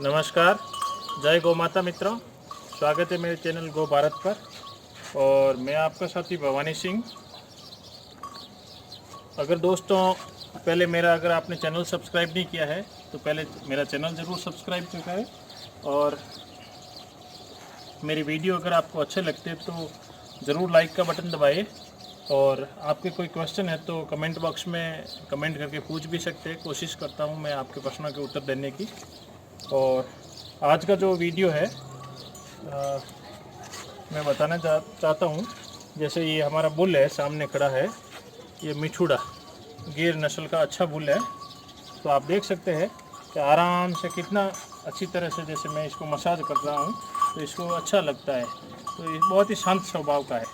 नमस्कार, जय गौ माता मित्रों। स्वागत है मेरे चैनल गो भारत पर। और मैं आपका साथी भवानी सिंह। अगर दोस्तों अगर आपने चैनल सब्सक्राइब नहीं किया है तो पहले मेरा चैनल ज़रूर सब्सक्राइब करें। और मेरी वीडियो अगर आपको अच्छे लगते हैं तो ज़रूर लाइक का बटन दबाइए। और आपके कोई क्वेश्चन है तो कमेंट बॉक्स में कमेंट करके पूछ भी सकते हैं। कोशिश करता हूँ मैं आपके प्रश्नों के उत्तर देने की। और आज का जो वीडियो है मैं बताना चाहता हूँ। जैसे ये हमारा बुल है, सामने खड़ा है, ये मिठूड़ा गिर नस्ल का अच्छा बुल है। तो आप देख सकते हैं कि आराम से कितना अच्छी तरह से, जैसे मैं इसको मसाज कर रहा हूँ तो इसको अच्छा लगता है। तो ये बहुत ही शांत स्वभाव का है।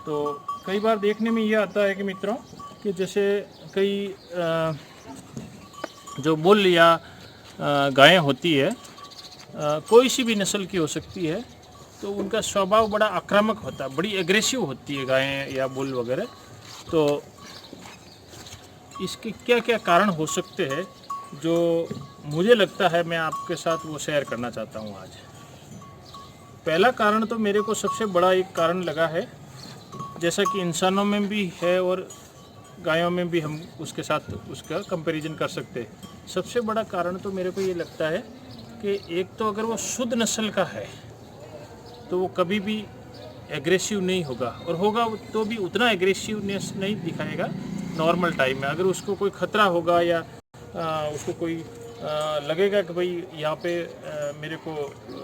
तो कई बार देखने में ये आता है कि मित्रों कि जैसे कई जो बुल या गायें होती है, कोई सी भी नस्ल की हो सकती है, तो उनका स्वभाव बड़ा आक्रामक होता है, बड़ी एग्रेसिव होती है गायें या बुल वगैरह। तो इसके क्या क्या कारण हो सकते हैं जो मुझे लगता है मैं आपके साथ वो शेयर करना चाहता हूँ आज। पहला कारण तो मेरे को सबसे बड़ा एक कारण लगा है, जैसा कि इंसानों में भी है और गायों में भी हम उसके साथ उसका कंपैरिजन कर सकते हैं। सबसे बड़ा कारण तो मेरे को ये लगता है कि एक तो अगर वो शुद्ध नस्ल का है तो वो कभी भी एग्रेसिव नहीं होगा, और होगा तो भी उतना एग्रेसिवनेस नहीं दिखाएगा नॉर्मल टाइम में। अगर उसको कोई ख़तरा होगा या उसको कोई लगेगा कि भाई यहाँ पे मेरे को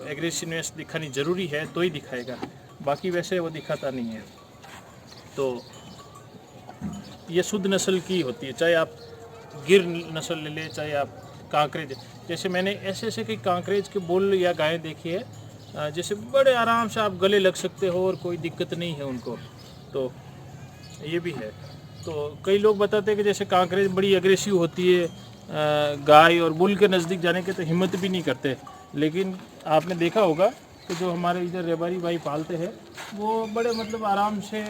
एग्रेसिवनेस दिखानी ज़रूरी है तो ही दिखाएगा, बाकी वैसे वो दिखाता नहीं है। तो ये शुद्ध नस्ल की होती है, चाहे आप गिर नस्ल ले लें, चाहे आप कांकरेज। जैसे मैंने ऐसे ऐसे कई कांकरेज के बुल या गायें देखी है, जैसे बड़े आराम से आप गले लग सकते हो और कोई दिक्कत नहीं है उनको। तो ये भी है। तो कई लोग बताते हैं कि जैसे कांकरेज बड़ी एग्रेसिव होती है, गाय और बुल के नज़दीक जाने के तो हिम्मत भी नहीं करते। लेकिन आपने देखा होगा कि जो हमारे इधर रेबारी भाई पालते हैं वो बड़े मतलब आराम से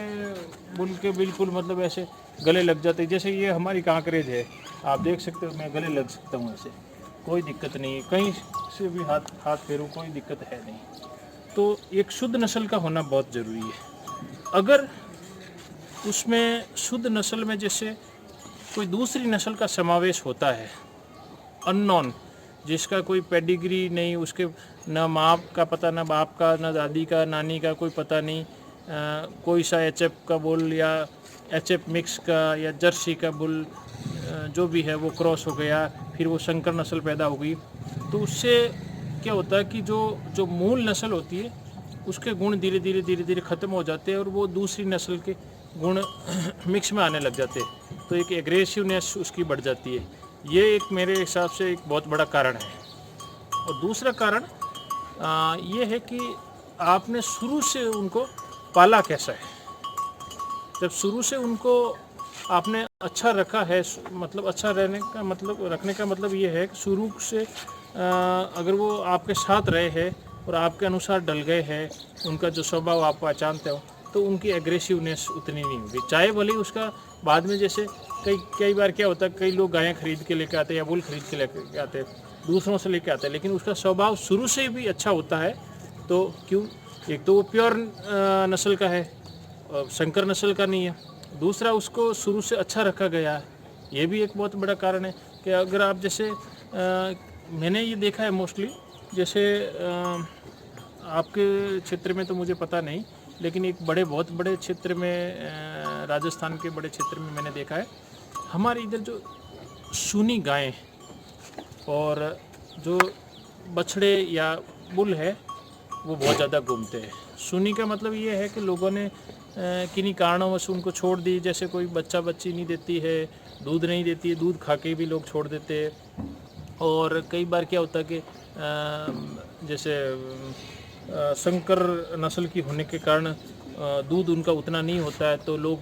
बुल के बिल्कुल मतलब ऐसे गले लग जाते हैं। जैसे ये हमारी कांकरेज है, आप देख सकते हो, मैं गले लग सकता हूँ ऐसे, कोई दिक्कत नहीं है, कहीं से भी हाथ फेरूँ कोई दिक्कत है नहीं। तो एक शुद्ध नस्ल का होना बहुत ज़रूरी है। अगर उसमें शुद्ध नस्ल में जैसे कोई दूसरी नस्ल का समावेश होता है, अननोन, जिसका कोई पेडिग्री नहीं, उसके न माँ का पता, न बाप का, न दादी का, नानी का कोई पता नहीं, कोई सा एचएफ का बुल या एचएफ मिक्स का या जर्सी का बुल जो भी है वो क्रॉस हो गया, फिर वो संकर नस्ल पैदा हो गई। तो उससे क्या होता है कि जो जो मूल नस्ल होती है उसके गुण धीरे धीरे ख़त्म हो जाते हैं और वो दूसरी नस्ल के गुण मिक्स में आने लग जाते हैं। तो एक एग्रेसिवनेस उसकी बढ़ जाती है। ये एक मेरे हिसाब से एक बहुत बड़ा कारण है। और दूसरा कारण ये है कि आपने शुरू से उनको पाला कैसा है। जब शुरू से उनको आपने अच्छा रखा है, मतलब अच्छा रहने का मतलब, रखने का मतलब ये है कि शुरू से अगर वो आपके साथ रहे हैं और आपके अनुसार डल गए हैं, उनका जो स्वभाव आप पहचानते हो, तो उनकी एग्रेसिवनेस उतनी नहीं होगी। चाहे भले उसका बाद में, जैसे कई बार क्या होता है, कई लोग गायें खरीद के लेके आते हैं या बुल खरीद के लेके आते हैं, दूसरों से लेके आते हैं, लेकिन उसका स्वभाव शुरू से भी अच्छा होता है। तो क्यों, एक तो वो प्योर नस्ल का है, संकर नस्ल का नहीं है, दूसरा उसको शुरू से अच्छा रखा गया है। ये भी एक बहुत बड़ा कारण है कि अगर आप जैसे मैंने ये देखा है मोस्टली, जैसे आपके क्षेत्र में तो मुझे पता नहीं, लेकिन एक बहुत बड़े क्षेत्र में, राजस्थान के बड़े क्षेत्र में मैंने देखा है, हमारे इधर जो सूनी गायें और जो बछड़े या बुल है वो बहुत ज़्यादा घूमते हैं। सूनी का मतलब ये है कि लोगों ने किन्हीं कारणों से उनको छोड़ दी, जैसे कोई बच्ची नहीं देती है, दूध नहीं देती है, दूध खा के भी लोग छोड़ देते हैं। और कई बार क्या होता है कि जैसे संकर नस्ल की होने के कारण दूध उनका उतना नहीं होता है, तो लोग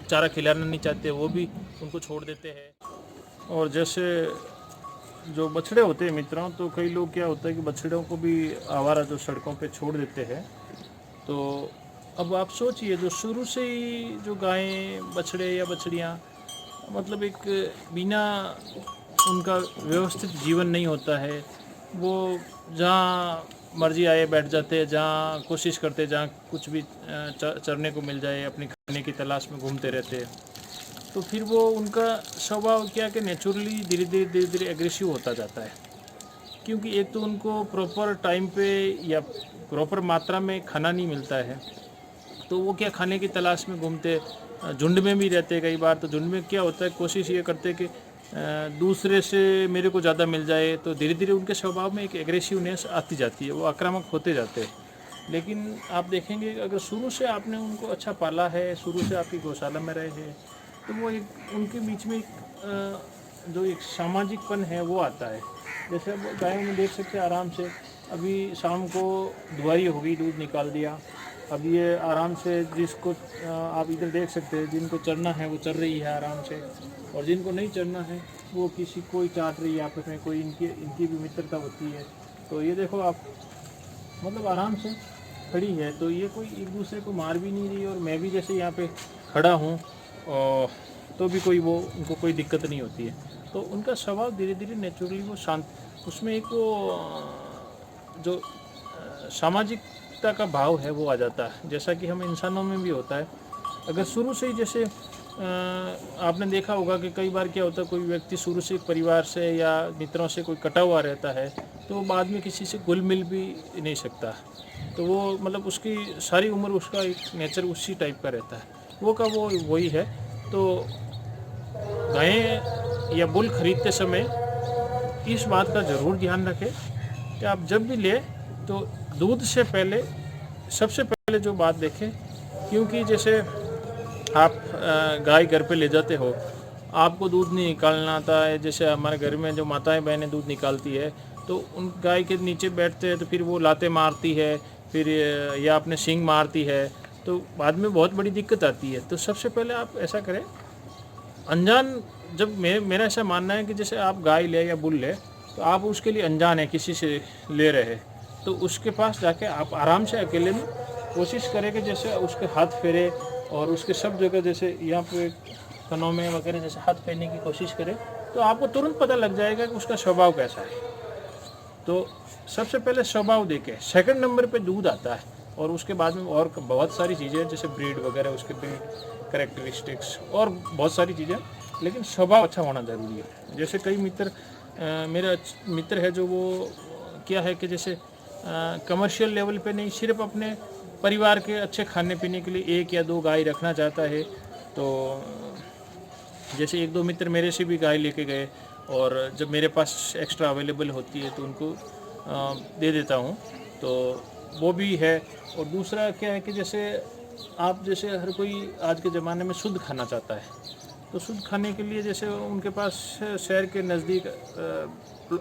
चारा खिलाना नहीं चाहते, वो भी उनको छोड़ देते हैं। और जैसे जो बछड़े होते हैं मित्रों, तो कई लोग क्या होता है कि बछड़ों को भी आवारा जो सड़कों पे छोड़ देते हैं। तो अब आप सोचिए, जो शुरू से ही जो गायें, बछड़े या बछड़ियाँ, मतलब एक बिना उनका व्यवस्थित जीवन नहीं होता है, वो जहाँ मर्जी आए बैठ जाते हैं, जहाँ कोशिश करते हैं, जहाँ कुछ भी चरने को मिल जाए अपनी खाने की तलाश में घूमते रहते हैं। तो फिर वो उनका स्वभाव क्या कि नेचुरली धीरे धीरे एग्रेसिव होता जाता है, क्योंकि एक तो उनको प्रॉपर टाइम पे या प्रॉपर मात्रा में खाना नहीं मिलता है। तो वो क्या खाने की तलाश में घूमते, झुंड में भी रहते कई बार। तो झुंड में क्या होता है, कोशिश ये करते कि दूसरे से मेरे को ज़्यादा मिल जाए, तो धीरे धीरे उनके स्वभाव में एक एग्रेसिवनेस आती जाती है, वो आक्रामक होते जाते हैं। लेकिन आप देखेंगे अगर शुरू से आपने उनको अच्छा पाला है, शुरू से आपकी गौशाला में रहे हैं, तो वो एक उनके बीच में एक जो एक सामाजिकपन है वो आता है। जैसे अब गायों में देख सकते हैं आराम से, अभी शाम को दुआरी हो गई, दूध निकाल दिया, अब ये आराम से जिसको आप इधर देख सकते हैं, जिनको चरना है वो चर रही है आराम से, और जिनको नहीं चरना है वो किसी कोई चाट रही है आपस में, कोई इनकी भी मित्रता होती है। तो ये देखो आप, मतलब आराम से खड़ी है, तो ये कोई एक दूसरे को मार भी नहीं रही, और मैं भी जैसे यहाँ पे खड़ा हूँ तो भी कोई वो उनको कोई दिक्कत नहीं होती है। तो उनका स्वभाव धीरे धीरे नेचुरली वो शांत, उसमें एक वो जो सामाजिकता का भाव है वो आ जाता है, जैसा कि हम इंसानों में भी होता है। अगर शुरू से ही जैसे आपने देखा होगा कि कई बार क्या होता है, कोई व्यक्ति शुरू से परिवार से या मित्रों से कोई कटा हुआ रहता है, तो बाद में किसी से घुल मिल भी नहीं सकता। तो वो मतलब उसकी सारी उम्र उसका एक नेचर उसी टाइप का रहता है, वो का वो वही है। तो गायें या बुल खरीदते समय इस बात का ज़रूर ध्यान रखें कि आप जब भी ले तो दूध से पहले सबसे पहले जो बात देखें, क्योंकि जैसे आप गाय घर पे ले जाते हो, आपको दूध नहीं निकालना आता है। जैसे हमारे घर में जो माताएं बहनें दूध निकालती है, तो उन गाय के नीचे बैठते हैं, तो फिर वो लाते मारती है, फिर या अपने सींग मारती है, तो बाद में बहुत बड़ी दिक्कत आती है। तो सबसे पहले आप ऐसा करें, अनजान, जब मेरा ऐसा मानना है कि जैसे आप गाय ले या बुल ले, तो आप उसके लिए अनजान है, किसी से ले रहे, तो उसके पास जाके आप आराम से अकेले में कोशिश करें कि जैसे उसके हाथ फेरे, और उसके सब जगह जैसे यहाँ पे कनों में वगैरह जैसे हाथ फेरने की कोशिश करें, तो आपको तुरंत पता लग जाएगा कि उसका स्वभाव कैसा है। तो सबसे पहले स्वभाव देखें, सेकंड नंबर पे दूध आता है, और उसके बाद में और बहुत सारी चीज़ें जैसे ब्रीड वगैरह, उसके ब्रीड कैरेक्टरिस्टिक्स और बहुत सारी चीज़ें, लेकिन स्वभाव अच्छा होना ज़रूरी है। जैसे कई मित्र, मेरा मित्र है जो वो क्या है कि जैसे कमर्शियल लेवल पे नहीं, सिर्फ अपने परिवार के अच्छे खाने पीने के लिए 1 या 2 गाय रखना चाहता है। तो जैसे 1-2 मित्र मेरे से भी गाय लेके गए, और जब मेरे पास एक्स्ट्रा अवेलेबल होती है तो उनको दे देता हूँ, तो वो भी है। और दूसरा क्या है कि जैसे आप, जैसे हर कोई आज के ज़माने में शुद्ध खाना चाहता है, तो शुद्ध खाने के लिए जैसे उनके पास शहर के नज़दीक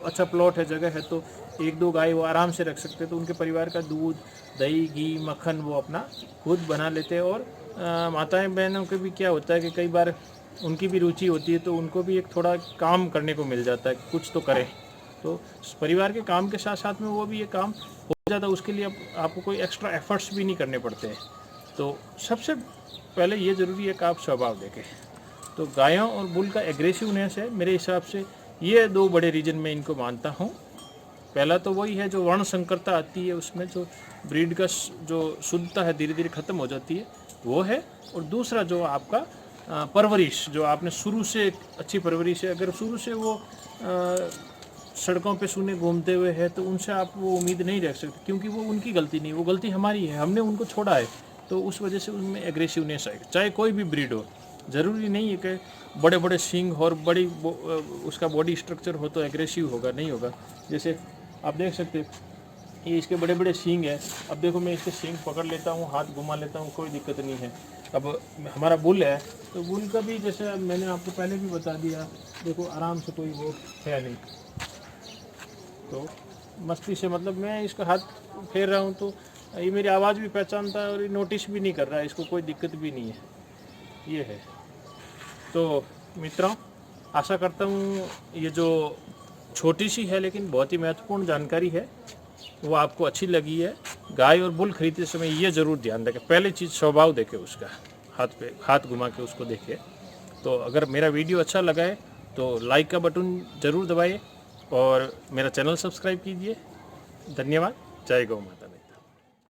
अच्छा प्लॉट है, जगह है, तो 1-2 गाय वो आराम से रख सकते हैं। तो उनके परिवार का दूध, दही, घी, मक्खन वो अपना खुद बना लेते हैं। और माताएं बहनों के भी क्या होता है कि कई बार उनकी भी रुचि होती है, तो उनको भी एक थोड़ा काम करने को मिल जाता है, कुछ तो करें। तो परिवार के काम के साथ साथ में वो भी ये काम हो जाता है, उसके लिए आपको कोई एक्स्ट्रा एफर्ट्स भी नहीं करने पड़ते हैं। तो सबसे पहले ये ज़रूरी है कि आप स्वभाव देखें। तो गायों और बुल का एग्रेसिवनेस है, मेरे हिसाब से ये 2 बड़े रीजन में इनको मानता हूँ। पहला तो वही है जो वर्ण संकरता आती है, उसमें जो ब्रीड का जो शुद्धता है धीरे धीरे ख़त्म हो जाती है, वो है। और दूसरा जो आपका परवरिश, जो आपने शुरू से अच्छी परवरिश है, अगर शुरू से वो सड़कों पे सूने घूमते हुए है, तो उनसे आप वो उम्मीद नहीं रख सकते, क्योंकि वो उनकी गलती नहीं, वो गलती हमारी है, हमने उनको छोड़ा है। तो उस वजह से उनमें एग्रेसिवनेस आएगी, चाहे कोई भी ब्रीड हो। ज़रूरी नहीं है कि बड़े बड़े सींग और बड़ी उसका बॉडी स्ट्रक्चर हो तो एग्रेसिव होगा, नहीं होगा। जैसे आप देख सकते ये इसके बड़े बड़े सींग है, अब देखो मैं इसके सींग पकड़ लेता हूँ, हाथ घुमा लेता हूँ, कोई दिक्कत नहीं है। अब हमारा बुल है, तो बुल का भी जैसे मैंने आपको पहले भी बता दिया, देखो आराम से, कोई वो है नहीं, तो मस्ती से, मतलब मैं इसका हाथ फेर रहा हूँ तो ये मेरी आवाज़ भी पहचानता है, और ये नोटिस भी नहीं कर रहा है, इसको कोई दिक्कत भी नहीं है, ये है। तो मित्रों, आशा करता हूँ ये जो छोटी सी है लेकिन बहुत ही महत्वपूर्ण जानकारी है वो आपको अच्छी लगी है। गाय और बुल खरीदते समय ये ज़रूर ध्यान रखें, पहली चीज़ स्वभाव देखें उसका, हाथ पे हाथ घुमा के उसको देखें। तो अगर मेरा वीडियो अच्छा लगा है तो लाइक का बटन ज़रूर दबाइए, और मेरा चैनल सब्सक्राइब कीजिए। धन्यवाद। जय गौ माता।